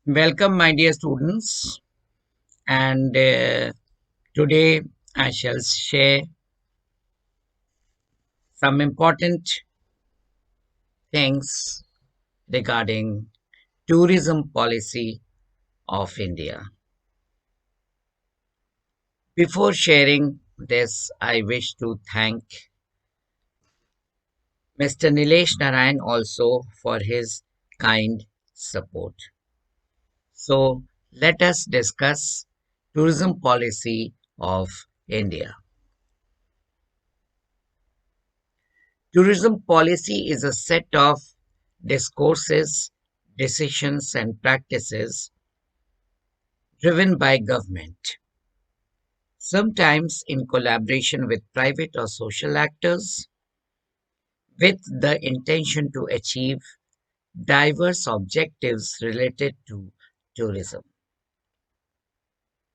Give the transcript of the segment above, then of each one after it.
Welcome, my dear students. And today I shall share some important things regarding tourism policy of India. Before sharing this, I wish to thank Mr. Nilesh Narayan also for his kind support. So let us discuss tourism policy of India. Tourism policy is a set of discourses, decisions, and practices driven by government, sometimes in collaboration with private or social actors, with the intention to achieve diverse objectives related to tourism.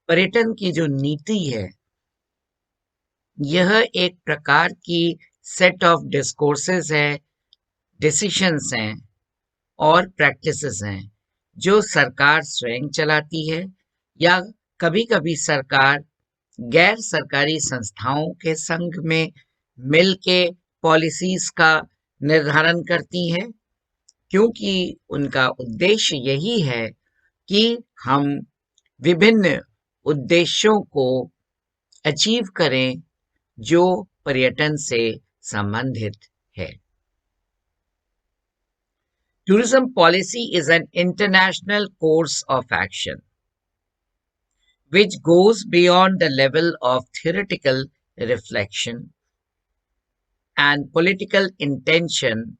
पर्यटन की जो नीति है, यह एक प्रकार की set of discourses है, डिसीशंस हैं और प्रैक्टिसेस हैं जो सरकार स्वयं चलाती है या कभी-कभी सरकार गैर सरकारी संस्थाओं के संग में मिलके पॉलिसीज का निर्धारण करती है, क्योंकि उनका उद्देश्य यही है कि हम विभिन्न उद्देश्यों को अचीव करें जो पर्यटन से संबंधित है. Tourism policy is an international course of action which goes beyond the level of theoretical reflection and political intention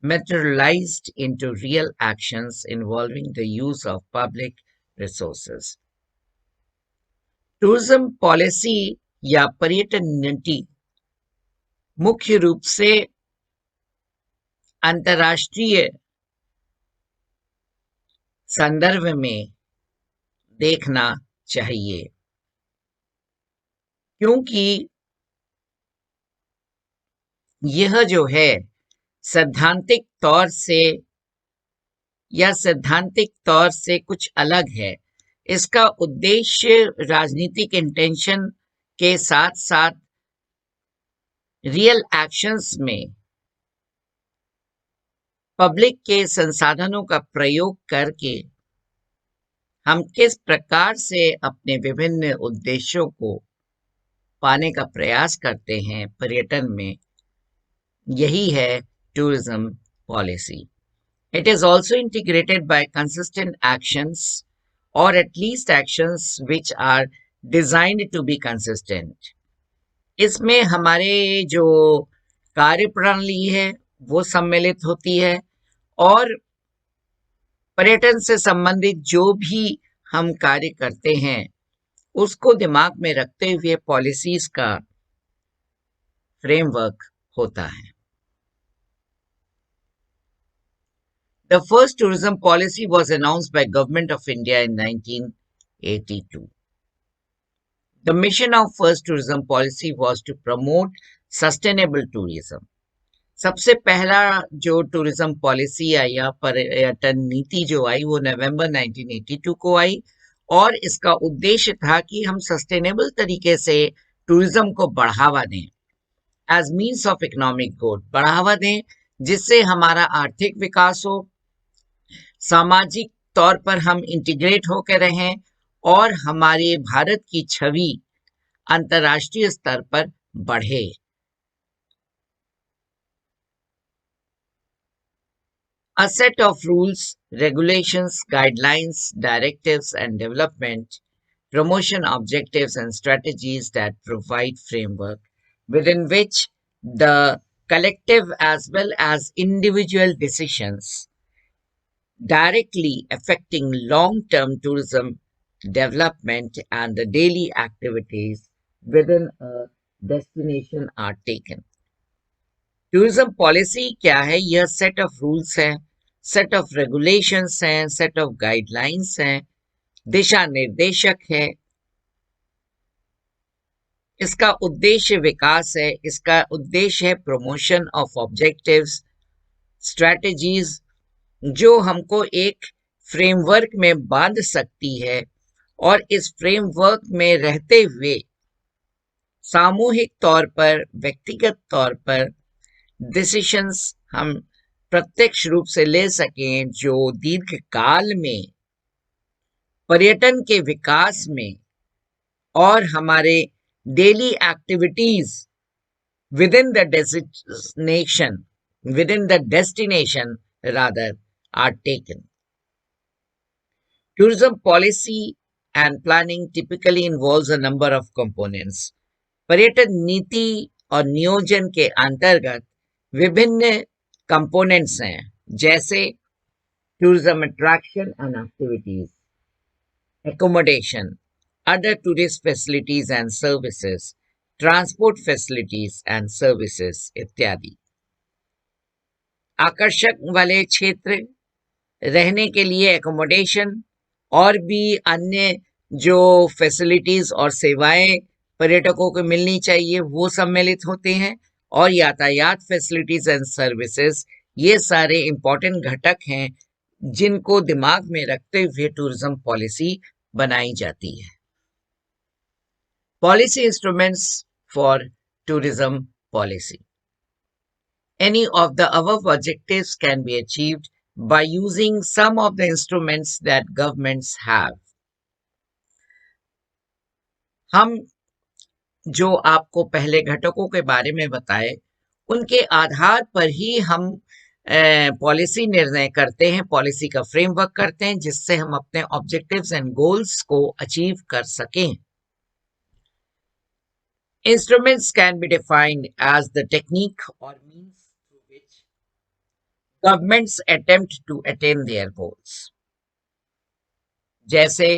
materialized into real actions involving the use of public resources. Tourism policy या पर्यटन नीति मुख्य रूप से अंतर्राष्ट्रीय संदर्भ में देखना चाहिए, क्योंकि यह जो है सैद्धांतिक तौर से कुछ अलग है. इसका उद्देश्य राजनीतिक इंटेंशन के साथ साथ रियल एक्शंस में पब्लिक के संसाधनों का प्रयोग करके हम किस प्रकार से अपने विभिन्न उद्देश्यों को पाने का प्रयास करते हैं पर्यटन में, यही है tourism policy. It is also integrated by consistent actions or at least actions which are designed to be consistent. इसमें हमारे जो कार्य प्रणाली है वो सम्मिलित होती है और पर्यटन से संबंधित जो भी हम कार्य करते हैं उसको दिमाग में रखते हुए पॉलिसीज का फ्रेमवर्क होता है. The first tourism policy was announced by Government of India in 1982. The mission of first tourism policy was to promote sustainable tourism. सबसे पहला जो टूरिज्म पॉलिसी आई या पर्यटन नीति जो आई वो नवंबर 1982 को आई और इसका उद्देश्य था कि हम सस्टेनेबल तरीके से टूरिज्म को बढ़ावा दें, as means of economic growth बढ़ावा दें, जिससे हमारा आर्थिक विकास हो, सामाजिक तौर पर हम इंटीग्रेट होकर रहें और हमारे भारत की छवि अंतर्राष्ट्रीय स्तर पर बढ़े. A set of rules, regulations, guidelines, directives, and development promotion objectives and strategies that provide framework within which the collective as well as individual decisions directly affecting long-term tourism development and the daily activities within a destination are taken. Tourism policy क्या है? यह set of rules है, set of regulations हैं, set of guidelines हैं, दिशा निर्देशक है. इसका उद्देश्य विकास है, इसका उद्देश्य है प्रमोशन ऑफ ऑब्जेक्टिव्स, स्ट्रेटजीज जो हमको एक फ्रेमवर्क में बांध सकती है और इस फ्रेमवर्क में रहते हुए सामूहिक तौर पर, व्यक्तिगत तौर पर डिसीशंस हम प्रत्यक्ष रूप से ले सकें जो दीर्घकाल में पर्यटन के विकास में और हमारे daily activities within the destination rather are taken. Tourism policy and planning typically involves a number of components. पर्यटन नीति और नियोजन के अंतर्गत विभिन्न कंपोनेंट्स हैं, जैसे tourism attraction and activities, accommodation, other tourist facilities and services, transport facilities and services इत्यादि. आकर्षक वाले क्षेत्र, रहने के लिए एकोमोडेशन और भी अन्य जो फैसिलिटीज और सेवाएं पर्यटकों को मिलनी चाहिए वो सम्मिलित होते हैं, और यातायात फैसिलिटीज एंड सर्विसेज, ये सारे इंपॉर्टेंट घटक हैं जिनको दिमाग में रखते हुए टूरिज्म पॉलिसी बनाई जाती है. Policy instruments for tourism policy. Any of the above objectives can be achieved by using some of the instruments that governments have. हम जो आपको पहले घटकों के बारे में बताए, उनके आधार पर ही हम पॉलिसी निर्णय करते हैं, पॉलिसी का फ्रेमवर्क करते हैं, जिससे हम अपने ऑब्जेक्टिव्स एंड गोल्स को अचीव कर सकें. Instruments can be defined as the technique or means through which governments attempt to attain their goals. जैसे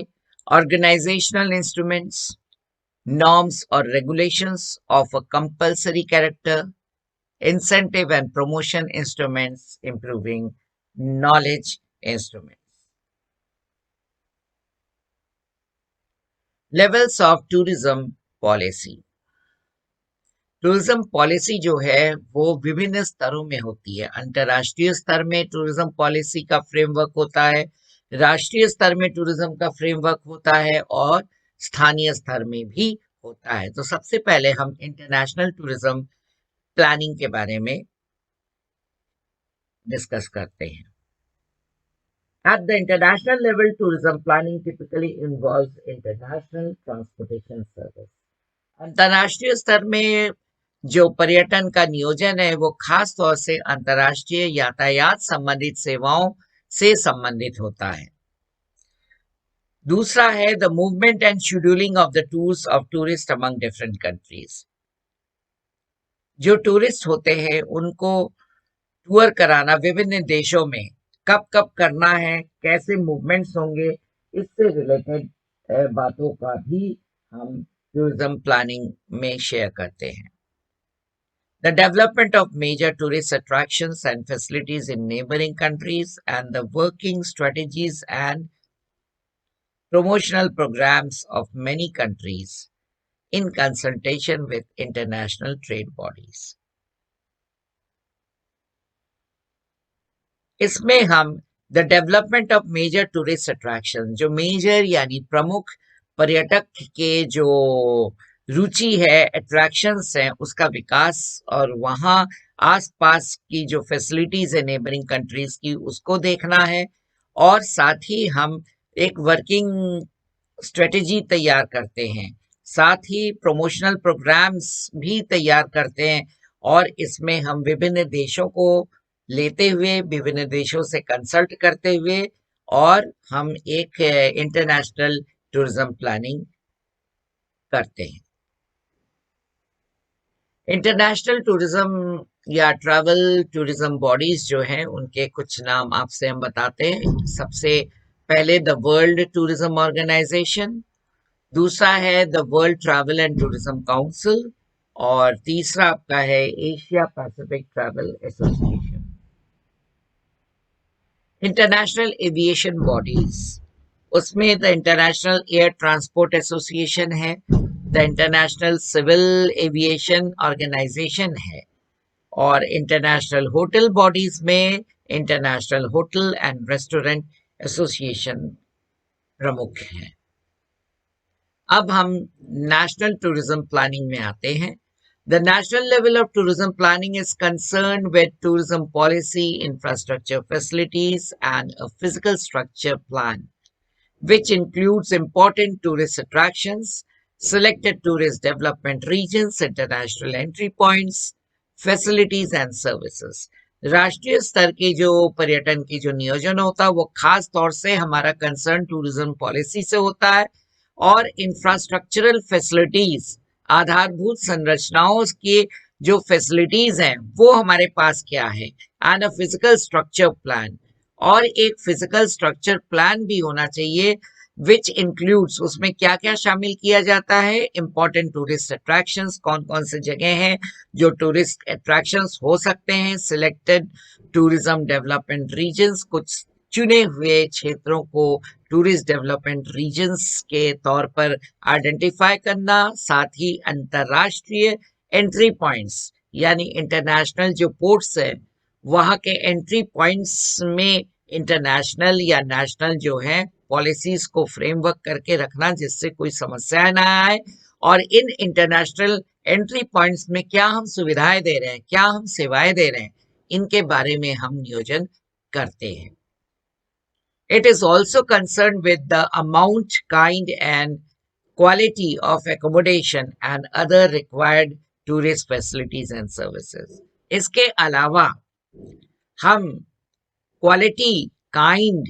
organizational instruments, norms or regulations of a compulsory character, incentive and promotion instruments, improving knowledge instruments. Levels of tourism policy. Tourism policy जो है वो विभिन्न स्तरों में होती है. अंतर्राष्ट्रीय स्तर में टूरिज्म पॉलिसी का फ्रेमवर्क होता है, राष्ट्रीय स्तर में टूरिज्म का फ्रेमवर्क होता है, और स्थानीय स्तर में भी होता है. तो सबसे पहले हम इंटरनेशनल टूरिज्म प्लानिंग के बारे में डिस्कस करते हैं. At the international level, tourism planning typically involves international transportation service. अंतर्राष्ट्रीय स्तर में जो पर्यटन का नियोजन है वो खास तौर से अंतर्राष्ट्रीय यातायात संबंधित सेवाओं से संबंधित होता है. दूसरा है the movement and scheduling of the tours of tourist among different countries. जो टूरिस्ट होते हैं उनको टूर कराना विभिन्न देशों में कब कब करना है, कैसे मूवमेंट्स होंगे, इससे रिलेटेड बातों का भी हम टूरिज्म प्लानिंग में शेयर करते हैं. The development of major tourist attractions and facilities in neighboring countries and the working strategies and promotional programs of many countries in consultation with international trade bodies. इसमें हम the development of major tourist attraction, जो major यानी प्रमुख पर्यटक के जो रुचि है, attractions हैं, उसका विकास और वहाँ आसपास की जो फैसिलिटीज है नेबरिंग कंट्रीज की, उसको देखना है. और साथ ही हम एक वर्किंग स्ट्रेटेजी तैयार करते हैं, साथ ही प्रमोशनल प्रोग्राम्स भी तैयार करते हैं, और इसमें हम विभिन्न देशों को लेते हुए, विभिन्न देशों से कंसल्ट करते हुए, और हम एक इंटरनेशनल टूरिज्म प्लानिंग करते हैं. इंटरनेशनल टूरिज्म या ट्रैवल टूरिज्म बॉडीज जो हैं उनके कुछ नाम आपसे हम बताते हैं. सबसे पहले द वर्ल्ड टूरिज्म ऑर्गेनाइजेशन, दूसरा है the world travel and tourism council, और तीसरा आपका है Asia pacific travel association. International aviation bodies, उसमें the international air transport association है, the international civil aviation organisation है, और इंटरनेशनल होटल बॉडीज में international hotel and restaurant association प्रमुख हैं। अब हम नेशनल टूरिज्म प्लानिंग में आते हैं। The national level of tourism planning is concerned with tourism policy, infrastructure facilities, and a physical structure plan, which includes important tourist attractions, selected tourist development regions, international entry points, facilities and services. राष्ट्रीय स्तर के जो पर्यटन की जो नियोजन होता है वो खास तौर से हमारा कंसर्न टूरिज्म पॉलिसी से होता है, और इंफ्रास्ट्रक्चरल फैसिलिटीज, आधारभूत संरचनाओं की जो फैसिलिटीज हैं वो हमारे पास क्या है, and a physical structure plan, और एक फिजिकल स्ट्रक्चर प्लान भी होना चाहिए विच इंक्लूड्स, उसमें क्या क्या शामिल किया जाता है, इंपॉर्टेंट टूरिस्ट अट्रैक्शंस, कौन कौन से जगह हैं जो टूरिस्ट अट्रैक्शंस हो सकते हैं, सिलेक्टेड टूरिज्म डेवलपमेंट रीजन्स, कुछ चुने हुए क्षेत्रों को टूरिस्ट डेवलपमेंट रीजन्स के तौर पर आइडेंटिफाई करना, साथ ही अंतरराष्ट्रीय एंट्री पॉइंट्स यानी इंटरनेशनल जो पोर्ट्स है वहां के एंट्री पॉइंट्स में इंटरनेशनल या नेशनल जो है पॉलिसीज को फ्रेमवर्क करके रखना जिससे कोई समस्या ना आए, और इन इंटरनेशनल एंट्री पॉइंट्स में क्या हम सुविधाएं दे रहे हैं, क्या हम सेवाएं दे रहे हैं, इनके बारे में हम नियोजन करते हैं। It is also concerned with the amount, kind, and quality of accommodation and other required tourist facilities and services. इसके अलावा हम क्वालिटी, काइंड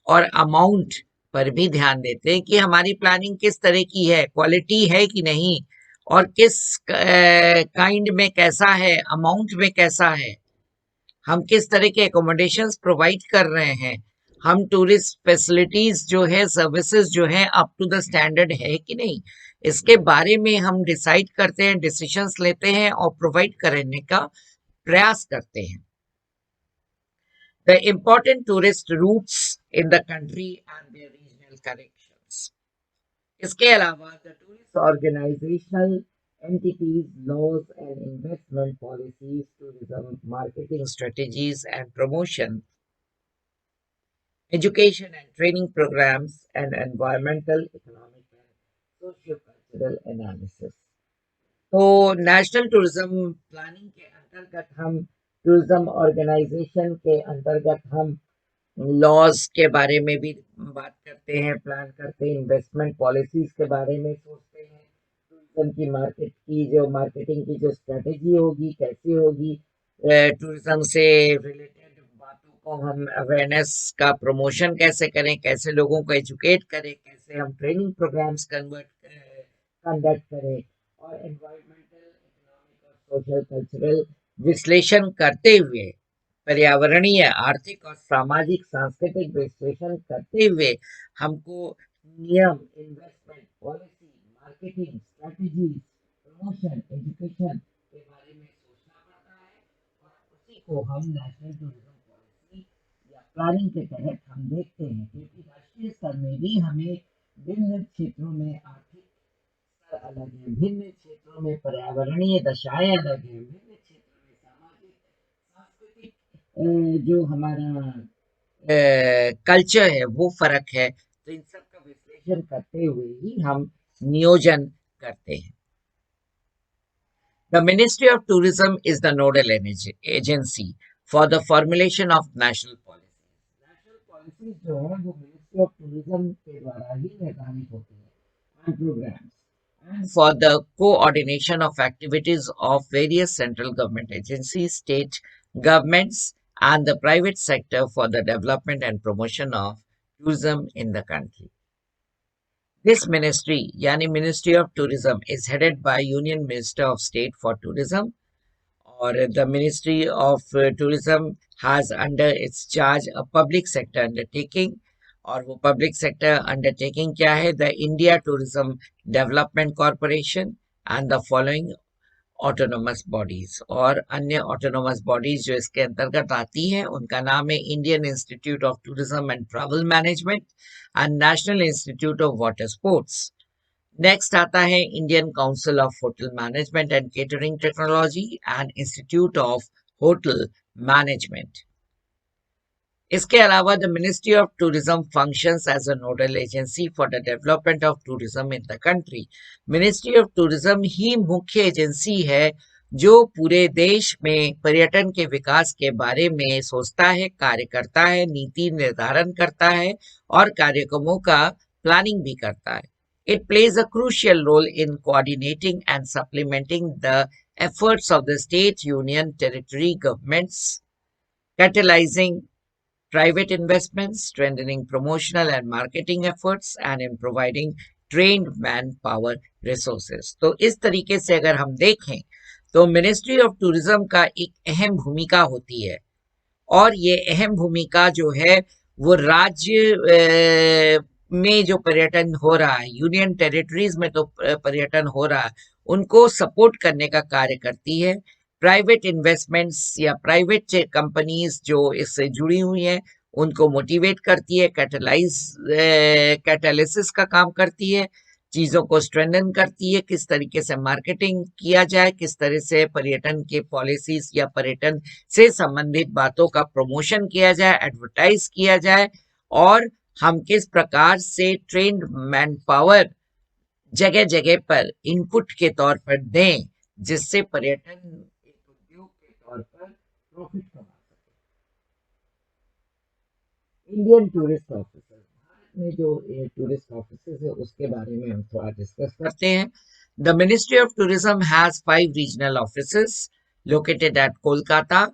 और अमाउंट पर भी ध्यान देते हैं कि हमारी प्लानिंग किस तरह की है, क्वालिटी है कि नहीं, और किस काइंड में कैसा है, अमाउंट में कैसा है, हम किस तरह के एकोमोडेशंस प्रोवाइड कर रहे हैं, हम टूरिस्ट फैसिलिटीज जो है, सर्विसेज जो है अप टू द स्टैंडर्ड है कि नहीं, इसके बारे में हम डिसाइड करते हैं, डिसीजंस लेते हैं और प्रोवाइड करने का प्रयास करते हैं। The important tourist routes in the country and their regional connections. इसके अलावा the tourist organizational entities, laws and investment policies, tourism marketing strategies and promotion, education and training programs, and environmental, economic and socio-cultural analysis. तो national tourism planning के अंतर्गत हम tourism organisation के अंतर्गत हम laws के बारे में भी बात करते हैं, प्लान करते हैं, इन्वेस्टमेंट पॉलिसीज के बारे में सोचते हैं, टूरिज्म की मार्केट की जो मार्केटिंग की जो स्ट्रेटेजी होगी कैसी होगी, टूरिज्म से रिलेटेड बातों को हम अवेयरनेस का प्रमोशन कैसे करें, कैसे लोगों को एजुकेट करें, कैसे हम ट्रेनिंग प्रोग्राम्स कंडक्ट करें, और एनवायरमेंटल, इकोनॉमिक और सोशल कल्चरल विश्लेषण करते हुए, पर्यावरणीय, आर्थिक और सामाजिक सांस्कृतिक विश्लेषण करते हुए हमको नियम, investment policy, marketing strategy, promotion, education के बारे में सोचना पड़ता है, और उसी को हम नेशनल टूरिज्म पॉलिसी या प्लानिंग के तहत हम देखते हैं, क्योंकि राष्ट्रीय स्तर में भी हमें भिन्न क्षेत्रों में आर्थिक स्तर अलग है, भिन्न क्षेत्रों में पर्यावरणीय दशाएं अलग है, भिन्न क्षेत्रों में सामाजिक सांस्कृतिक जो हमारा कल्चर है वो फर्क है, तो इन सब का विश्लेषण करते हुए ही हम नियोजन करते हैं। The Ministry of Tourism is the nodal agency for the formulation of national policies. National policies जो है वो Ministry of Tourism के द्वारा ही निर्धारित होती है, and programs, and for the coordination of activities of various central government agencies, state governments, and the private sector for the development and promotion of tourism in the country. This ministry, yani Ministry of Tourism, is headed by Union Minister of State for Tourism, or the Ministry of Tourism has under its charge a public sector undertaking, और वो public sector undertaking क्या है, the India tourism development corporation and the following autonomous bodies, और अन्य autonomous bodies जो इसके अंतर्गत आती हैं उनका नाम है Indian institute of tourism and travel management and national institute of water sports. Next आता है Indian council of hotel management and catering technology and institute of hotel management. इसके अलावा the ministry of tourism functions as a nodal agency for the development of tourism in the country. Ministry of tourism ही मुख्य agency है जो पूरे देश में पर्यटन के विकास के बारे में सोचता है, कार्य करता है, नीति निर्धारण करता है और कार्यक्रमों का प्लानिंग भी करता है। It plays a crucial role in coordinating and supplementing the efforts of the state, union, territory governments, catalyzing private investments, strengthening promotional and marketing efforts, and in providing trained manpower resources. तो इस तरीके से अगर हम देखें तो ministry of tourism का एक अहम भूमिका होती है और ये अहम भूमिका जो है वो राज्य में जो पर्यटन हो रहा है, यूनियन टेरिटरीज में तो पर्यटन हो रहा है, उनको सपोर्ट करने का कार्य करती है। प्राइवेट इन्वेस्टमेंट्स या प्राइवेट कंपनीज जो इससे जुड़ी हुई हैं उनको मोटिवेट करती है, कैटालिसिस का काम करती है, चीजों को स्ट्रेंथन करती है, किस तरीके से मार्केटिंग किया जाए, किस तरह से पर्यटन के पॉलिसीज या पर्यटन से संबंधित बातों का प्रमोशन किया जाए, एडवर्टाइज किया जाए और हम किस प्रकार से ट्रेंड मैन पावर जगह जगह पर इनपुट के तौर पर दें जिससे पर्यटन एक उद्योग के तौर पर प्रॉफिट कमा सके। इंडियन टूरिस्ट ऑफिसर्स, भारत में जो टूरिस्ट ऑफिसर्स है उसके बारे में हम थोड़ा डिस्कस करते हैं। The ministry of tourism has 5 regional offices located at Kolkata,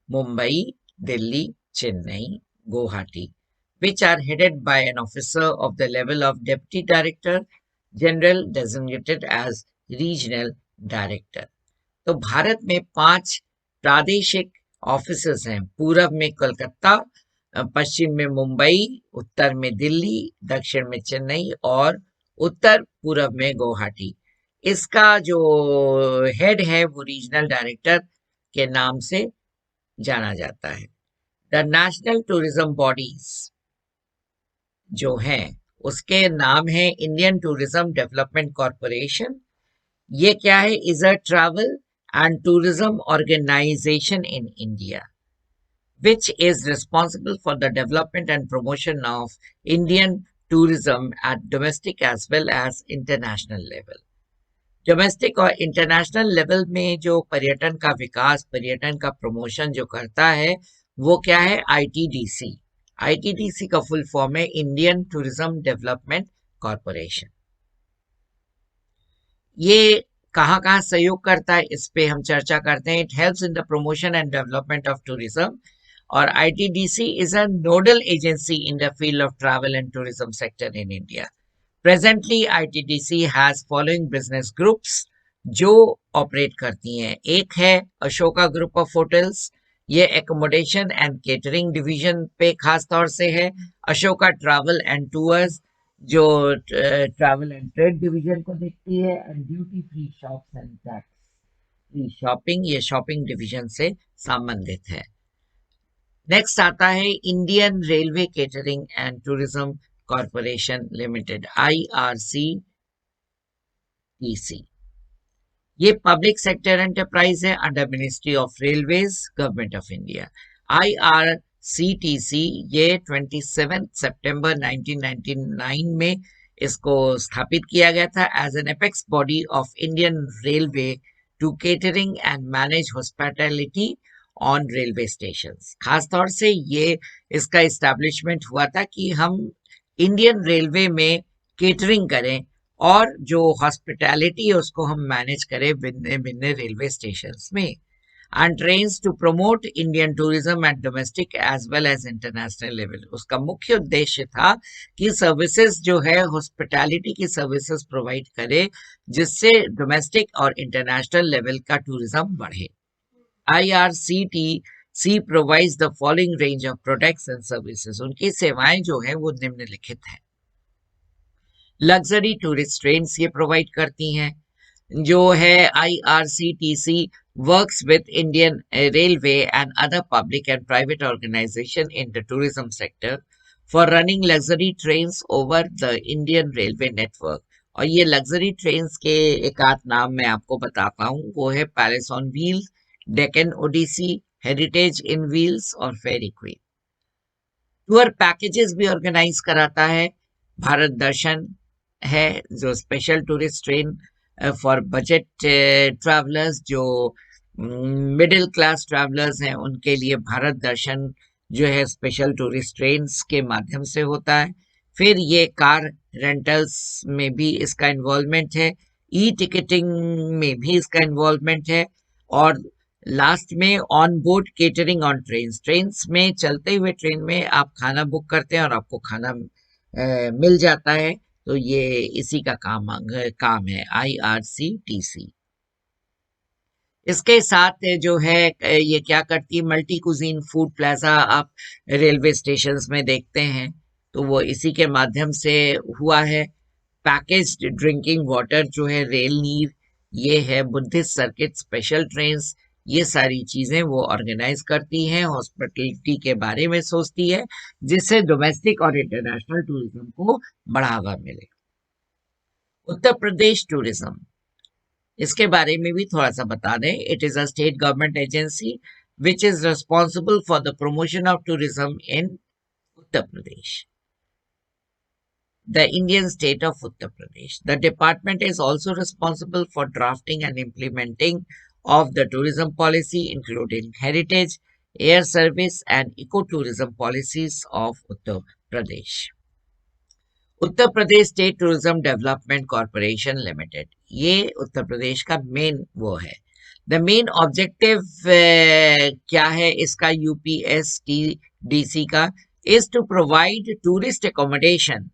Mumbai, Delhi, Chennai, Guwahati, which are headed by an officer of the level of Deputy Director General designated as Regional Director. तो भारत में 5 प्रादेशिक ऑफिसेस हैं। पूर्व में कलकत्ता, पश्चिम में मुंबई, उत्तर में दिल्ली, दक्षिण में चेन्नई और उत्तर पूर्व में गुवाहाटी। इसका जो हेड है वो रीजनल डायरेक्टर के नाम से जाना जाता है। द नेशनल टूरिज्म बॉडीज जो हैं उसके नाम है इंडियन टूरिज्म डेवलपमेंट कॉरपोरेशन। ये क्या है? Is a travel and tourism organisation in India which is responsible for the development and promotion of Indian tourism at domestic as well as international level. Domestic और international level में जो पर्यटन का विकास, पर्यटन का प्रमोशन जो करता है वो क्या है? आईटीडीसी। आईटीडीसी का फुल फॉर्म है इंडियन टूरिज्म डेवलपमेंट कॉरपोरेशन। ये कहाँ कहाँ सहयोग करता है इस पे हम चर्चा करते हैं। It helps in the promotion and development of tourism और ITDC is a nodal agency in the field of travel and tourism sector in India. Presently, ITDC has following business groups जो ऑपरेट करती हैं। एक है Ashoka group of hotels, ये accommodation and catering division पे खास तौर से है। अशोका ट्रैवल एंड टूर्स जो ट्रैवल एंड ट्रेड डिवीजन को देखती है and duty free shops and tax free shopping, ये शॉपिंग डिवीजन से संबंधित है। नेक्स्ट आता है Indian railway catering and tourism corporation limited, IRCTC। ये पब्लिक सेक्टर एंटरप्राइज है under ministry of railways, government of India. IRCTC ये 27 सितंबर 1999 में इसको स्थापित किया गया था as an apex body of Indian railway to catering and manage hospitality on railway station. खासतौर से ये इसका इस्टेब्लिशमेंट हुआ था कि हम इंडियन रेलवे में केटरिंग करें और जो हॉस्पिटैलिटी है उसको हम मैनेज करें भिन्न भिन्न रेलवे स्टेशन में। And trains to promote Indian tourism at domestic as well as international level. उसका मुख्य उद्देश्य था कि सर्विसेज जो है हॉस्पिटैलिटी की सर्विसेज प्रोवाइड करे जिससे डोमेस्टिक और इंटरनेशनल लेवल का टूरिज्म बढ़े। IRCTC provides the following range of products and services. उनकी सेवाएं जो है वो निम्नलिखित हैं। लग्जरी टूरिस्ट ट्रेन्स ये प्रोवाइड करती हैं। जो है IRCTC works with Indian Railway and other public and private organization in the tourism sector for running luxury trains over the Indian Railway network. और ये लग्जरी ट्रेन्स के एक आध नाम मैं आपको बताता हूँ, वो है palace on wheels, Deccan odyssey, heritage in wheels और फेरी क्वीन। टूर पैकेजेस भी ऑर्गेनाइज कराता है। भारत दर्शन है जो special tourist train for budget travellers, जो मिडिल क्लास ट्रैवलर्स हैं उनके लिए भारत दर्शन जो है स्पेशल टूरिस्ट ट्रेन के माध्यम से होता है। फिर ये कार रेंटल्स में भी इसका इन्वॉल्वमेंट है, ई टिकटिंग में भी इसका इन्वॉल्वमेंट है, और लास्ट में on board catering on trains में चलते हुए ट्रेन में आप खाना बुक करते हैं और आपको खाना मिल जाता है। तो ये इसी का काम है IRCTC। इसके साथ जो है ये क्या करती है, मल्टी कुजीन फूड प्लाजा आप रेलवे स्टेशन में देखते हैं, तो वो इसी के माध्यम से हुआ है। पैकेज्ड ड्रिंकिंग वाटर जो है, रेल नीर, ये है बुद्धिस्ट सर्किट स्पेशल ट्रेन्स, ये सारी चीजें वो ऑर्गेनाइज करती हैं, हॉस्पिटलिटी के बारे में सोचती है, जिससे डोमेस्टिक और इंटरनेशनल टूरिज्म को बढ़ावा मिले। उत्तर प्रदेश टूरिज्म, इसके बारे में भी थोड़ा सा बता दें। It is a state government agency which is responsible for the promotion of tourism in Uttar Pradesh, the Indian state of Uttar Pradesh. The department is also responsible for drafting and implementing of the tourism policy, including heritage, air service, and ecotourism policies of Uttar Pradesh. Uttar Pradesh state tourism development corporation limited, ये उत्तर प्रदेश का main वो है। The main objective क्या है इसका, UPSTDC का, is to provide tourist accommodation,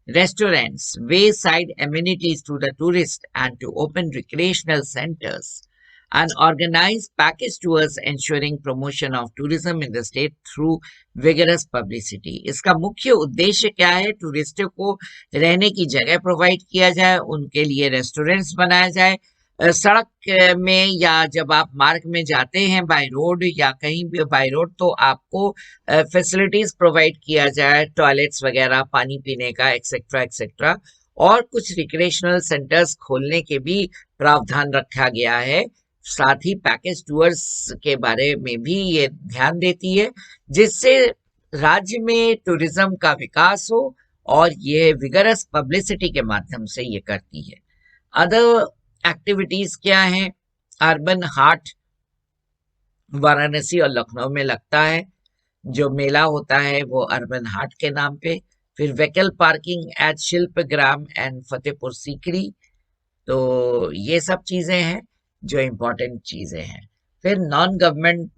restaurants, wayside amenities to the tourists, and to open recreational centers and organize package tours, ensuring promotion of tourism in the state through vigorous publicity. इसका मुख्य उद्देश्य क्या है, टूरिस्टों को रहने की जगह प्रोवाइड किया जाए, उनके लिए रेस्टोरेंट्स बनाया जाए, सड़क में या जब आप मार्ग में जाते हैं बाय रोड या कहीं भी बाय रोड, तो आपको फैसिलिटीज प्रोवाइड किया जाए, टॉयलेट्स वगैरह, पानी पीने का, एक्सेट्रा एक्सेट्रा, और कुछ रिक्रिएशनल सेंटर्स खोलने के भी प्रावधान रखा गया है। साथ ही पैकेज टूर्स के बारे में भी ये ध्यान देती है, जिससे राज्य में टूरिज्म का विकास हो, और ये विगरस पब्लिसिटी के माध्यम से ये करती है। अदर एक्टिविटीज क्या हैं, अर्बन हाट वाराणसी और लखनऊ में लगता है, जो मेला होता है वो अर्बन हाट के नाम पे। फिर व्हीकल पार्किंग एट शिल्प ग्राम एंड फतेहपुर सीकरी, तो ये सब चीजें हैं जो इम्पोर्टेंट चीजें हैं। फिर नॉन गवर्नमेंट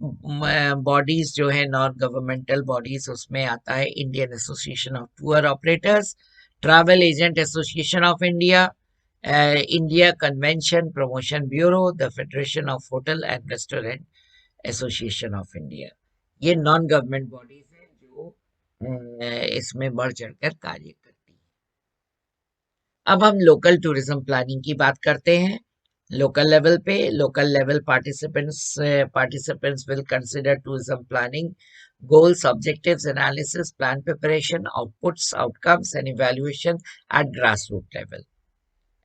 बॉडीज जो है, नॉन गवर्नमेंटल बॉडीज, उसमें आता है Indian association of tour operators, travel agent association of India, India convention promotion bureau, the federation of hotel and restaurant association of India. ये नॉन गवर्नमेंट बॉडीज हैं जो इसमें बढ़ चढ़कर कार्य करती है। अब हम लोकल टूरिज्म प्लानिंग की बात करते हैं। लोकल लेवल पे, local level participants will consider tourism planning goals, objectives, analysis, plan preparation, outputs, outcomes, and evaluation at grassroots level.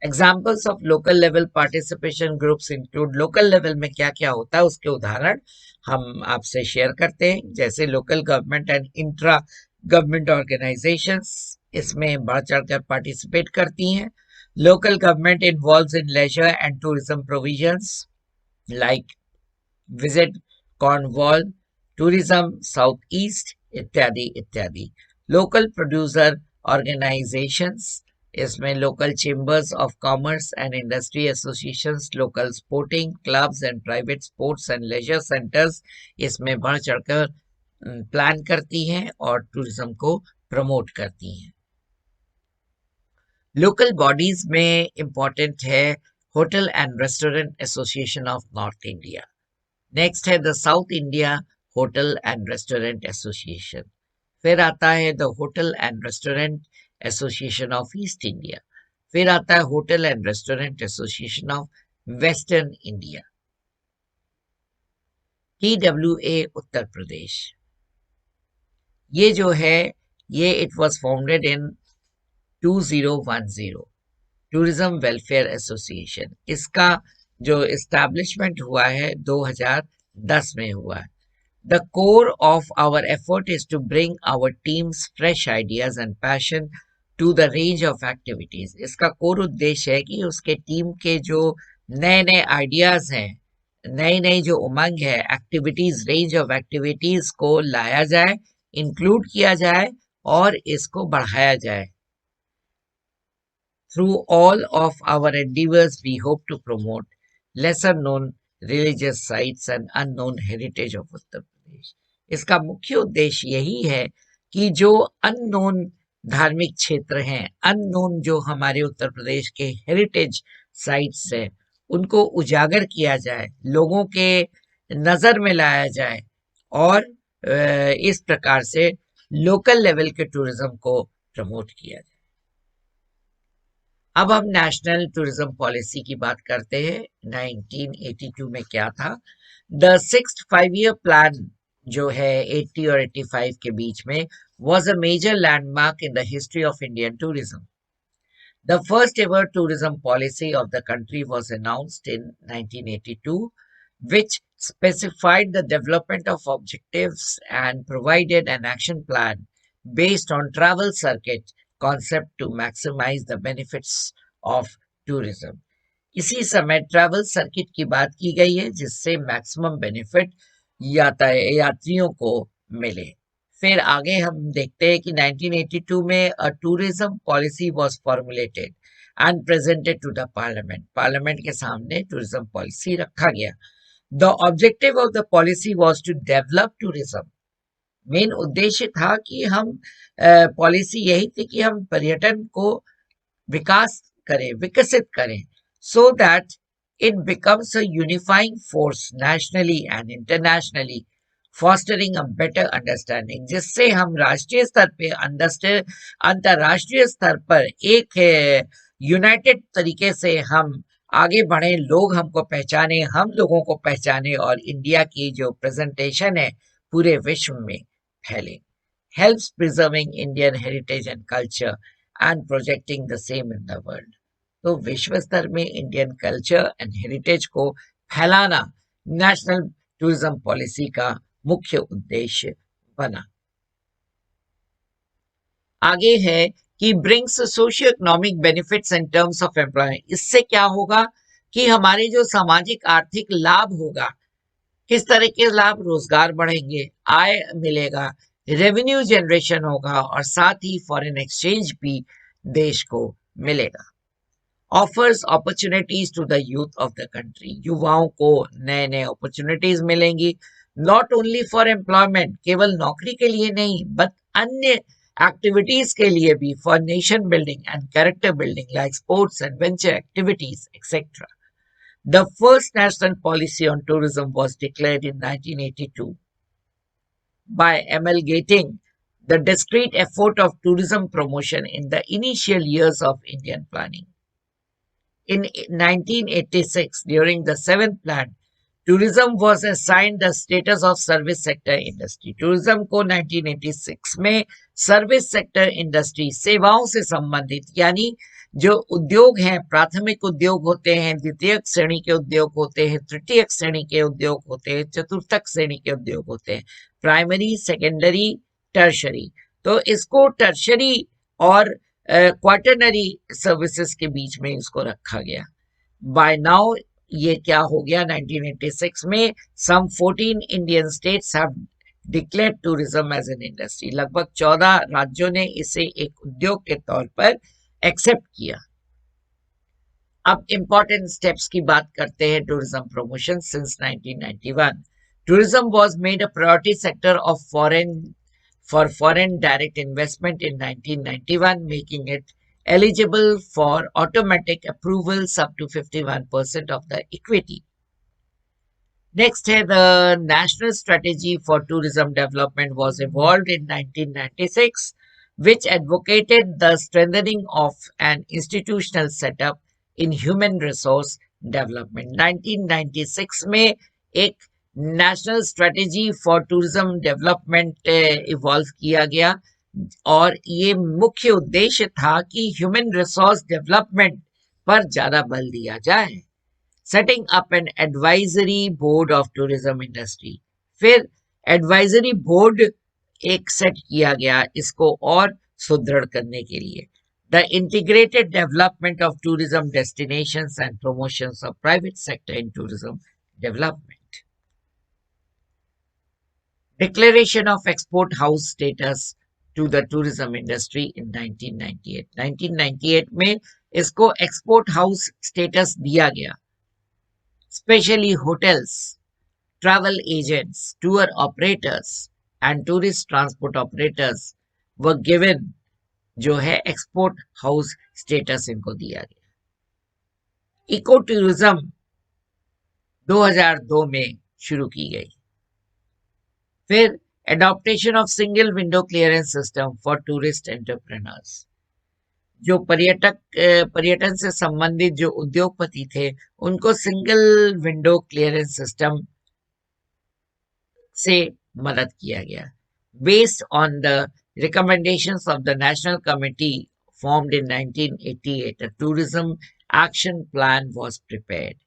Examples of local level participation groups include, local level में क्या क्या होता है उसके उदाहरण हम आपसे शेयर करते हैं, जैसे local government and intra government organisations इसमें बढ़ चढ़कर पार्टिसिपेट करती हैं। Local government involves in leisure and tourism provisions like visit Cornwall, tourism south east, इत्यादि इत्यादि। लोकल प्रोड्यूसर ऑर्गेनाइजेशंस, इसमें local chambers of commerce and industry associations, local sporting clubs and private sports and leisure centres इसमें बढ़ चढ़कर plan करती हैं और tourism को प्रमोट करती हैं। लोकल बॉडीज में इंपॉर्टेंट है hotel and restaurant association of north India. Next है the south India hotel and restaurant association. फिर आता है the hotel and restaurant association of east India. फिर आता है hotel and restaurant association of western India. TWA Uttar Pradesh, ये जो है ये it was founded in 2010, tourism welfare association. इसका जो एस्टैब्लिशमेंट हुआ है 2010 में हुआ है। The core of our effort is to bring our team's fresh ideas and passion to the range of activities. इसका कोर उद्देश्य है कि उसके टीम के जो नए नए आइडियाज हैं, नई नई जो उमंग है, एक्टिविटीज, रेंज ऑफ एक्टिविटीज को लाया जाए, इंक्लूड किया जाए और इसको बढ़ाया जाए. Through all of our endeavors, we hope to promote lesser known religious sites and unknown heritage of Uttar Pradesh. इसका मुख्य उद्देश्य यही है कि जो अननोन धार्मिक क्षेत्र हैं, अननोन जो हमारे उत्तर प्रदेश के हेरिटेज साइट्स हैं, उनको उजागर किया जाए, लोगों के नज़र में लाया जाए और इस प्रकार से लोकल लेवल के टूरिज्म को प्रमोट किया जाए. अब हम नेशनल टूरिज्म पॉलिसी की बात करते हैं. 1982 में क्या था? द सिक्स्थ 5 ईयर प्लान जो है 80 और 85 के बीच में was a major landmark in the history of Indian tourism. The first ever tourism policy of the country was announced in 1982, which specified the development of objectives and provided an action plan based on travel circuit concept to maximize the benefits of tourism. इसी समय travel circuit की बात की गई है जिससे maximum benefit यात्रियों को मिले. फिर आगे हम देखते हैं कि 1982 में a tourism policy was formulated and presented to the parliament. Parliament के सामने टूरिज्म पॉलिसी रखा गया. The objective of the policy was to develop tourism. Main उद्देश्य था कि हम पॉलिसी यही थी कि हम पर्यटन को विकास करें, विकसित करें, so that it becomes a unifying force nationally and internationally, fostering a better understanding, जिससे हम राष्ट्रीय स्तर पे अंतरराष्ट्रीय स्तर पर एक यूनाइटेड तरीके से हम आगे बढ़े, लोग हमको पहचाने, हम लोगों को पहचाने और इंडिया की जो प्रेजेंटेशन है पूरे विश्व में फैले. Helps preserving Indian heritage and culture and projecting the same in the world. तो विश्व स्तर में इंडियन कल्चर एंड हेरिटेज को फैलाना नेशनल टूरिज्म पॉलिसी का मुख्य उद्देश्य बना. आगे है कि brings socio economic benefits in terms of employment. इससे क्या होगा कि हमारे जो सामाजिक आर्थिक लाभ होगा, किस तरह के लाभ? रोजगार बढ़ेंगे, आय मिलेगा, रेवेन्यू जनरेशन होगा और साथ ही फॉरेन एक्सचेंज भी देश को मिलेगा. Offers opportunities to the youth of the country. युवाओं को नए नए अपॉर्चुनिटीज मिलेंगी, नॉट ओनली फॉर एम्प्लॉयमेंट, केवल नौकरी के लिए नहीं, बट अन्य एक्टिविटीज के लिए भी, for nation building and character building like sports, adventure activities etcetera. The first national policy on tourism was declared in 1982 by amalgamating the discrete effort of tourism promotion in the initial years of Indian planning. In 1986, during the seventh plan, tourism was assigned the status of service sector industry. Tourism को 1986 में service sector industry, सेवाओं से संबंधित, यानी जो उद्योग हैं, प्राथमिक उद्योग होते हैं, द्वितीयक श्रेणी के उद्योग होते हैं, तृतीयक श्रेणी के उद्योग होते हैं, चतुर्थक श्रेणी के उद्योग होते हैं, प्राइमरी, सेकेंडरी, टर्शरी. तो इसको टर्शरी और क्वार्टरनरी सर्विसेज के बीच में इसको रखा गया. बाय नाउ ये क्या हो गया? 1986 में some 14 Indian states have declared tourism as an industry. लगभग 14 राज्यों ने इसे एक उद्योग के तौर पर एक्सेप्ट किया. अब इंपॉर्टेंट स्टेप्स की बात करते हैं. Tourism promotion. Since 1991 tourism was made a priority sector of foreign direct investment in 1991, making it eligible for automatic approvals up to 51% of the equity. Next, the National Strategy for Tourism Development was evolved in 1996, which advocated the strengthening of an institutional setup in human resource development. 1996 में एक national strategy for tourism development evolve किया गया और ये मुख्य उद्देश्य था कि ह्यूमन रिसोर्स डेवलपमेंट पर ज्यादा बल दिया जाए. Setting up an advisory board of tourism industry. फिर एडवाइजरी बोर्ड एक सेट किया गया इसको और सुदृढ़ करने के लिए. The integrated development of tourism destinations and promotions of private sector in tourism development. Declaration of export house status to the tourism industry in 1998. 1998 में इसको एक्सपोर्ट हाउस स्टेटस दिया गया. Specially hotels, travel agents, tour operators and tourist transport operators were given जो है export house status इनको दिया गया. Eco tourism 2002 में शुरू की गई. फिर adaptation of single window clearance system for tourist entrepreneurs. जो पर्यटन से संबंधित जो उद्योगपति थे उनको सिंगल विंडो क्लियरेंस सिस्टम से मदद किया गया. Based on the recommendations of the National Committee formed in 1988, a tourism action plan was prepared.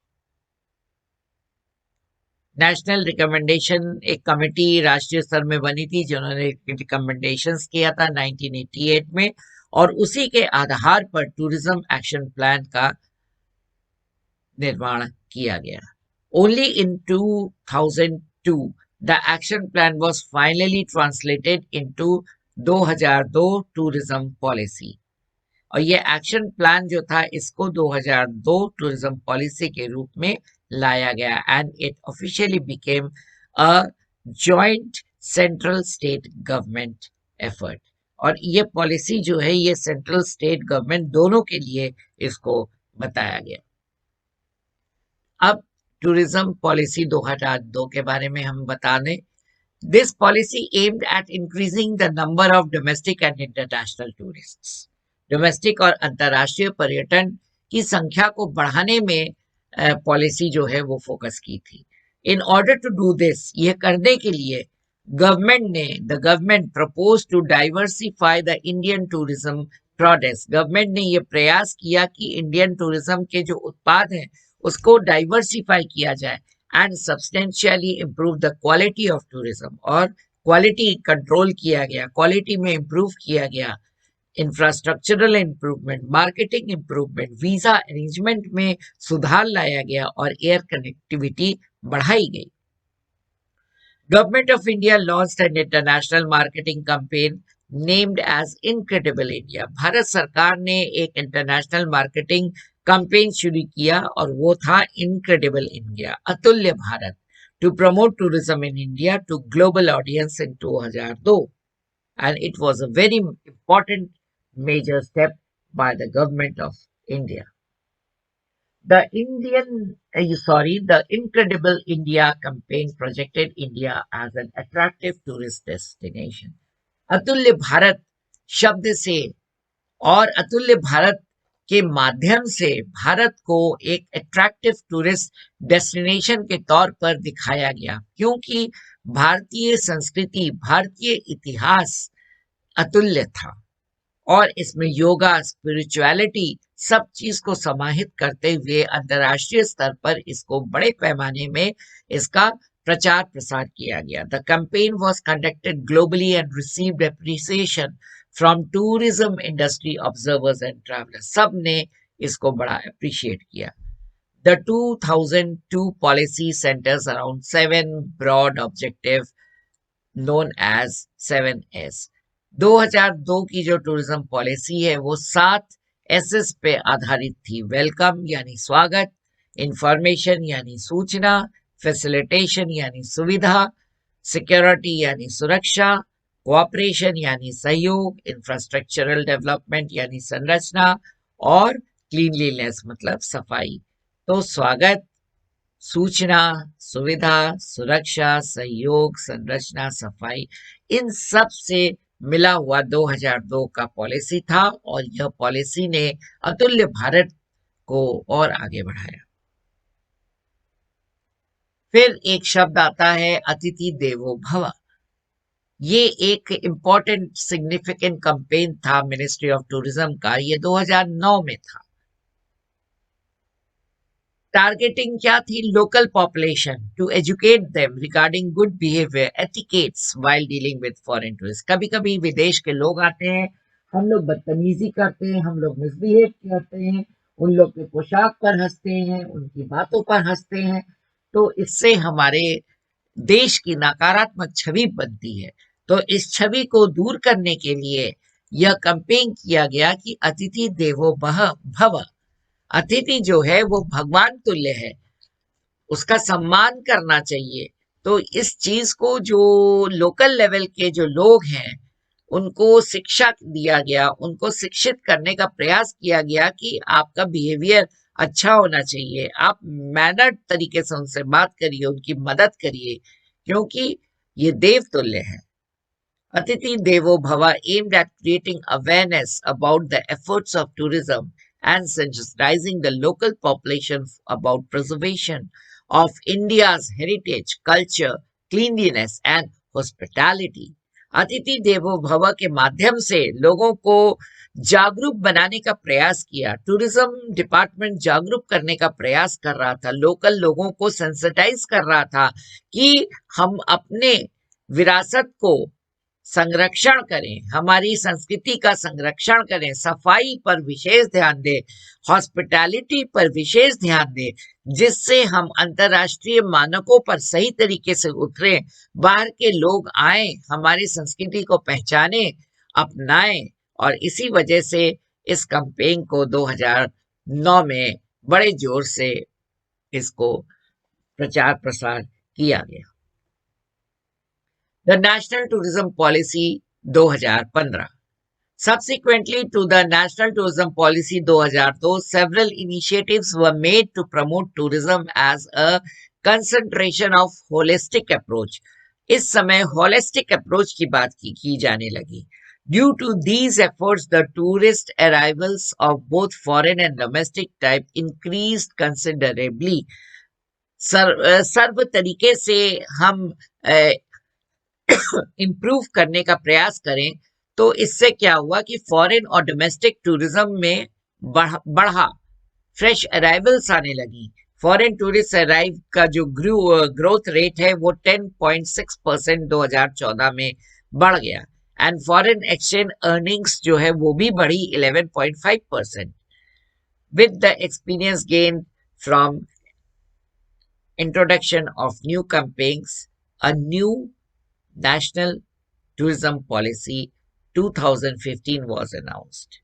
National recommendation एक कमेटी राष्ट्रीय स्तर में बनी थी जिन्होंने रिकमेंडेशंस किया था 1988 में, और उसी के आधार पर टूरिज्म एक्शन प्लान का निर्माण किया गया. Only in 2002 the action plan was finally translated into 2002 tourism policy. और ये एक्शन प्लान जो था इसको 2002 टूरिज्म पॉलिसी के रूप में लाया गया. And it officially became a joint central state government effort. और ये पॉलिसी जो है ये सेंट्रल स्टेट गवर्नमेंट दोनों के लिए इसको बताया गया. अब टूरिज्म पॉलिसी 2002 के बारे में हम बता दें. This policy aimed at increasing the number of domestic and international tourists. Domestic और अंतर्राष्ट्रीय पर्यटन की संख्या को बढ़ाने में पॉलिसी जो है वो फोकस की थी. In order to do this, ये करने के लिए the government propose to diversify the Indian tourism products. Government ने ये प्रयास किया कि इंडियन टूरिज्म के जो उत्पाद हैं उसको डाइवर्सिफाई किया जाए and substantially improve the quality of tourism. और क्वालिटी कंट्रोल किया गया, क्वालिटी में इम्प्रूव किया गया. Infrastructural improvement, marketing improvement, visa arrangement में सुधार लाया गया और एयर कनेक्टिविटी बढ़ाई गई. Government of India launched an international marketing campaign named as Incredible India. भारत सरकार ने एक इंटरनेशनल मार्केटिंग कैंपेन शुरू किया और वो था Incredible India, Atulya Bharat, to promote tourism in India to global audience in 2002. And it was a very important major step by the government of India. The Incredible India campaign projected India as an attractive tourist destination. अतुल्य भारत शब्द से और अतुल्य भारत के माध्यम से भारत को एक अट्रैक्टिव टूरिस्ट डेस्टिनेशन के तौर पर दिखाया गया, क्योंकि भारतीय संस्कृति, भारतीय इतिहास अतुल्य था और इसमें योगा, स्पिरिचुअलिटी सब चीज को समाहित करते हुए अंतर्राष्ट्रीय स्तर पर इसको बड़े पैमाने में इसका प्रचार प्रसार किया गया. The campaign was conducted globally and received appreciation from tourism industry observers and travellers. सब ने इसको बड़ा अप्रिशिएट किया. The 2002 policy centres around 7 broad objective known as 7S. 2002 की जो टूरिज्म पॉलिसी है वो 7 एसएस पे आधारित थी. वेलकम यानी स्वागत, इंफॉर्मेशन यानी सूचना, फैसिलिटेशन यानी सुविधा, सिक्योरिटी यानी सुरक्षा, कोऑपरेशन यानी सहयोग, इंफ्रास्ट्रक्चरल डेवलपमेंट यानी संरचना, और क्लीनलीनेस मतलब सफाई. तो स्वागत, सूचना, सुविधा, सुरक्षा, सहयोग, संरचना, सफाई, इन सब से मिला हुआ 2002 का पॉलिसी था और यह पॉलिसी ने अतुल्य भारत को और आगे बढ़ाया. फिर एक शब्द आता है अतिथि देवो भव. ये एक इम्पोर्टेंट सिग्निफिकेंट कैंपेन था मिनिस्ट्री ऑफ टूरिज्म का. ये 2009 में था. टारगेटिंग क्या थी? Local population, to educate them regarding good behaviour etiquettes while dealing with foreign tourist. कभी कभी विदेश के लोग आते हैं, हम लोग बदतमीजी करते हैं, हम लोग मिसबिहेव करते हैं, उन लोग के पोशाक पर हंसते हैं, उनकी बातों पर हंसते हैं, तो इससे हमारे देश की नकारात्मक छवि बनती है। तो इस छवि को दूर करने के लिए यह कैंपेन किया गया कि अतिथि देवो भव। अतिथि जो है वो भगवान तुल्य है, उसका सम्मान करना चाहिए। तो इस चीज को जो लोकल लेवल के जो लोग हैं उनको शिक्षा दिया गया, उनको शिक्षित करने का प्रयास किया गया कि आपका बिहेवियर अच्छा होना चाहिए, आप मैनर्ड तरीके से उनसे बात करिए, उनकी मदद करिए, क्योंकि ये देवतुल्य है। Atithi Devo Bhava aimed at creating awareness about the efforts of tourism and sensitizing the local population about preservation of India's heritage, culture, cleanliness and hospitality. अतिथि देवो भव के माध्यम से लोगों को जागरूक बनाने का प्रयास किया। टूरिज्म डिपार्टमेंट जागरूक करने का प्रयास कर रहा था, लोकल लोगों को सेंसिटाइज कर रहा था कि हम अपने विरासत को संरक्षण करें, हमारी संस्कृति का संरक्षण करें, सफाई पर विशेष ध्यान दें, हॉस्पिटैलिटी पर विशेष ध्यान दें, जिससे हम अंतर्राष्ट्रीय मानकों पर सही तरीके से उतरें, बाहर के लोग आए, हमारी संस्कृति को पहचाने, अपनाएं। और इसी वजह से इस कैंपेन को 2009 में बड़े जोर से इसको प्रचार प्रसार किया गया। The National Tourism Policy 2015. Subsequently to the National Tourism Policy 2002, several initiatives were made to promote tourism as a concentration of holistic approach. इस समय holistic approach की बात की जाने लगी. Due to these efforts, the tourist arrivals of both foreign and domestic type increased considerably. सर्व तरीके से हम इम्प्रूव करने का प्रयास करें, तो इससे क्या हुआ कि फॉरेन और डोमेस्टिक टूरिज्म में बढ़ा, फ्रेश अराइवल्स आने लगी। फॉरेन टूरिस्ट अराइव का जो ग्रोथ रेट है वो 10.6% 2014 में बढ़ गया, एंड फॉरेन एक्सचेंज अर्निंग्स जो है वो भी बढ़ी 11.5%। With the experience gain from introduction of new campaigns, a new National Tourism Policy 2015 was announced.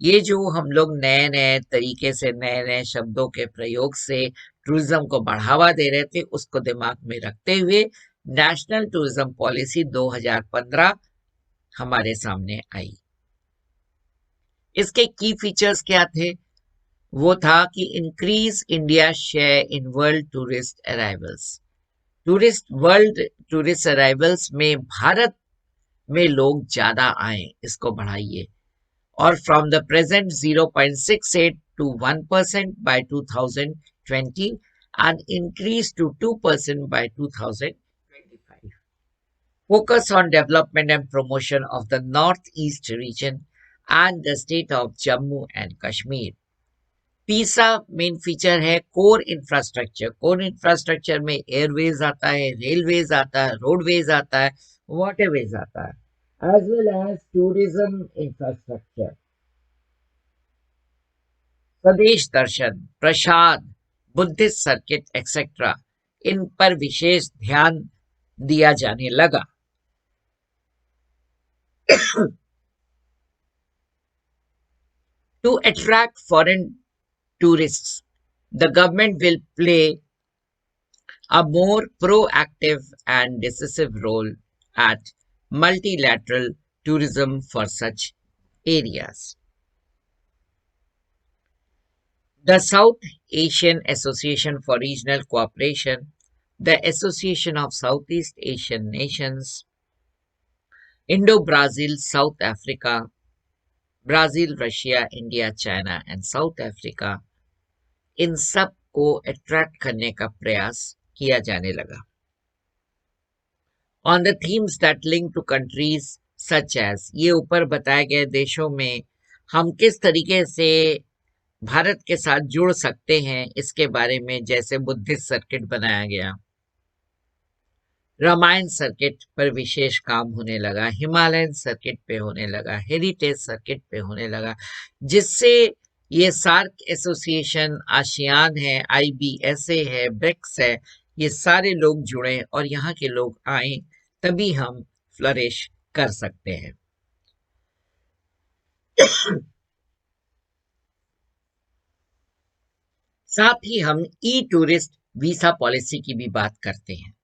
ये जो हम लोग नए नए तरीके से नए नए शब्दों के प्रयोग से टूरिज्म को बढ़ावा दे रहे थे, उसको दिमाग में रखते हुए नेशनल टूरिज्म पॉलिसी 2015 हमारे सामने आई। इसके की फीचर्स क्या थे? वो था कि increase India share in world tourist arrivals. World tourist arrivals में भारत में लोग ज्यादा आए, इसको बढ़ाइए। और from the present 0.68 to 1% by 2020 and increase to 2% by 2025. Focus on development and promotion of the Northeast region and the state of Jammu and Kashmir. तीसरा main feature है कोर इंफ्रास्ट्रक्चर। कोर इंफ्रास्ट्रक्चर में Airways आता है, railways आता है, roadways आता है, waterways आता है, as well as tourism infrastructure. Swadesh Darshan, Prasad, Buddhist circuit etcetera, इन पर विशेष ध्यान दिया जाने लगा। To attract foreign tourists, the government will play a more proactive and decisive role at multilateral tourism for such areas. The South Asian Association for Regional Cooperation, the Association of Southeast Asian Nations, Indo-Brazil, South Africa, Brazil, Russia, India, China and South Africa, इन सब को attract करने का प्रयास किया जाने लगा। On the themes that link to countries such as, ये ऊपर बताए गए देशों में हम किस तरीके से भारत के साथ जुड़ सकते हैं, इसके बारे में जैसे बुद्धिस्ट सर्किट बनाया गया, रामायण सर्किट पर विशेष काम होने लगा, हिमालयन सर्किट पे होने लगा, हेरिटेज सर्किट पे होने लगा, जिससे ये सार्क एसोसिएशन, आसियान है, आईबीएसए है, ब्रिक्स है, ये सारे लोग जुड़े और यहाँ के लोग आए, तभी हम फ्लरिश कर सकते हैं। साथ ही हम ई टूरिस्ट वीसा पॉलिसी की भी बात करते हैं।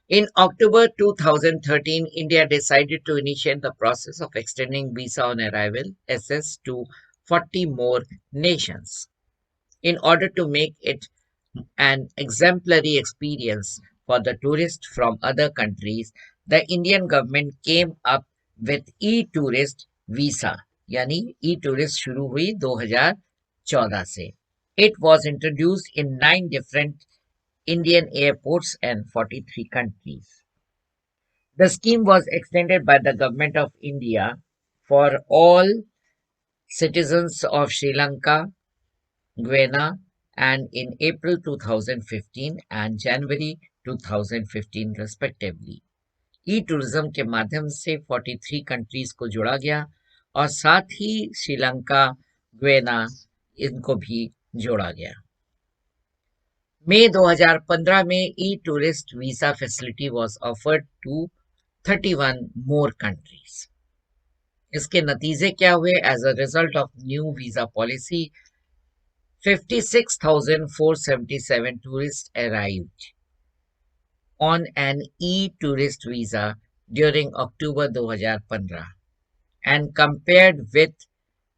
In October 2013, India decided to initiate the process of extending visa on arrival (SS) to 40 more nations. In order to make it an exemplary experience for the tourists from other countries, the Indian government came up with e-tourist visa, यानी e-tourist शुरू हुई 2014 से. It was introduced in 9 different Indian airports and 43 countries. The scheme was extended by the Government of India for all citizens of Sri Lanka, Guyana, and in April 2015 and January 2015 respectively. E tourism के माध्यम से 43 countries को जोड़ा गया और साथ ही Sri Lanka, Guyana इनको भी जोड़ा गया। मई 2015 में e tourist visa facility was offered to 31 more countries. इसके नतीजे क्या हुए? As a result of new visa policy 56,477 tourists arrived on an e-tourist visa during October 2015 and compared with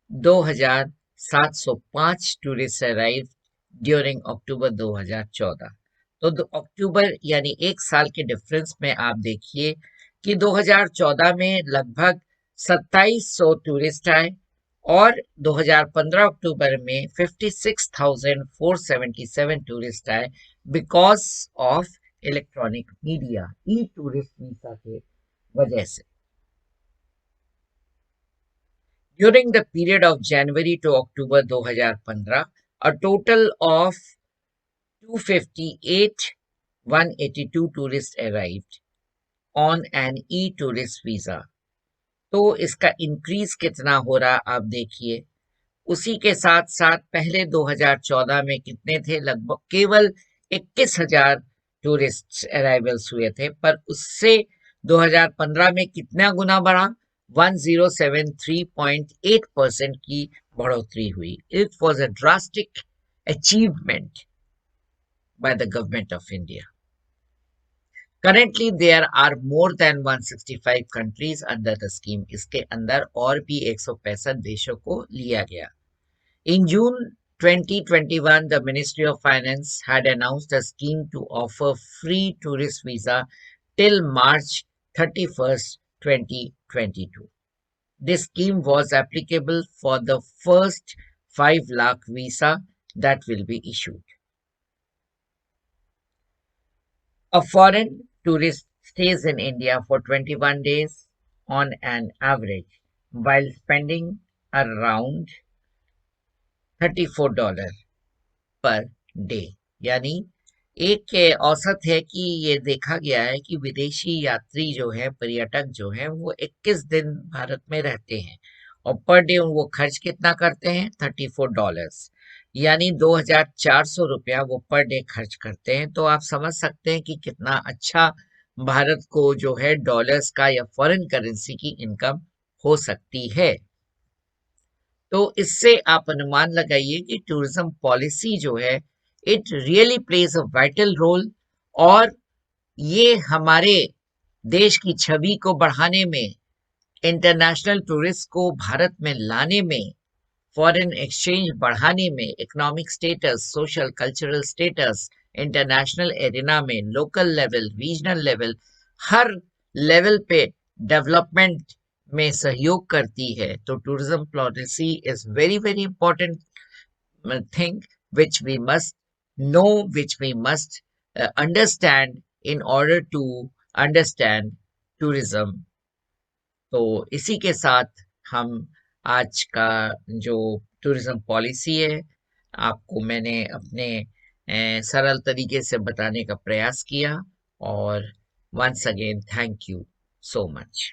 2,705 tourists arrived during October 2014. तो अक्टूबर यानी एक साल के difference में आप देखिए कि 2014 में लगभग 2700 टूरिस्ट आए और 2015 अक्टूबर में 56,477 टूरिस्ट आए because of electronic media, E tourist visa के वजह से। During the period of January to October 2015, a total of 258,182 tourists arrived on an e-tourist visa. तो इसका इंक्रीज कितना हो रहा आप देखिए। उसी के साथ साथ पहले 2014 में कितने थे? लगभग केवल 21,000 टूरिस्ट अराइवल्स हुए थे, पर उससे 2015 में कितना गुना बढ़ा? 1073.8% की बढ़ोतरी हुई। It was a drastic achievement by the government of India. Currently, there are more than 165 countries under the scheme. इसके अंदर और भी 165 देशों को लिया गया। In June 2021, the Ministry of Finance had announced a scheme to offer free tourist visa till March 31st, 2022. This scheme was applicable for the first 5 lakh visa that will be issued. A foreign tourist stays in India for 21 days on an average while spending around $34 per day, यानी एक औसत है कि ये देखा गया है कि विदेशी यात्री जो है, पर्यटक जो है, वो 21 दिन भारत में रहते हैं और पर डे वो खर्च कितना करते हैं? $34, यानी 2,400 रुपया वो पर डे खर्च करते हैं। तो आप समझ सकते हैं कि कितना अच्छा भारत को जो है डॉलर्स का या फॉरेन करेंसी की इनकम हो सकती है। तो इससे आप अनुमान लगाइए कि टूरिज्म पॉलिसी जो है it really plays a vital role और ये हमारे देश की छवि को बढ़ाने में, इंटरनेशनल टूरिस्ट को भारत में लाने में, फॉरेन एक्सचेंज बढ़ाने में, economic status, social cultural status, international arena में, लोकल लेवल, रीजनल लेवल, हर लेवल पे डेवलपमेंट में सहयोग करती है। तो tourism policy is very very important thing which we must know, which we must understand in order to understand tourism. तो इसी के साथ हम आज का जो टूरिज्म पॉलिसी है। आपको मैंने अपने सरल तरीके से बताने का प्रयास किया, और once again thank you so much.